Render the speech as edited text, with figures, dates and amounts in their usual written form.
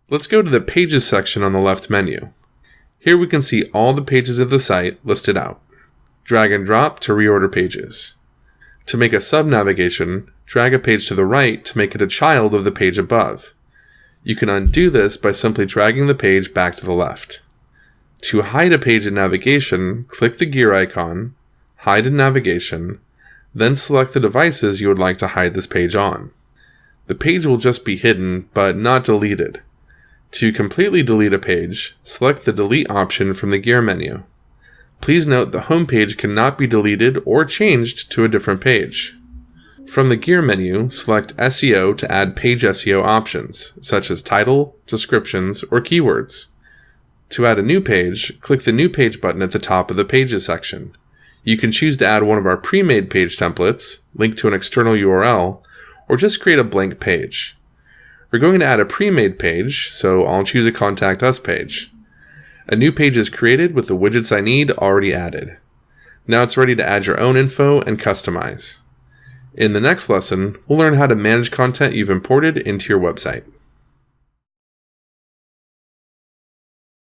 Let's go to the Pages section on the left menu. Here we can see all the pages of the site listed out. Drag and drop to reorder pages. To make a sub-navigation, drag a page to the right to make it a child of the page above. You can undo this by simply dragging the page back to the left. To hide a page in navigation, click the gear icon, hide in navigation, then select the devices you would like to hide this page on. The page will just be hidden, but not deleted. To completely delete a page, select the delete option from the gear menu. Please note the home page cannot be deleted or changed to a different page. From the gear menu, select SEO to add page SEO options, such as title, descriptions, or keywords. To add a new page, click the New Page button at the top of the Pages section. You can choose to add one of our pre-made page templates, link to an external URL, or just create a blank page. We're going to add a pre-made page, so I'll choose a Contact Us page. A new page is created with the widgets I need already added. Now it's ready to add your own info and customize. In the next lesson, we'll learn how to manage content you've imported into your website.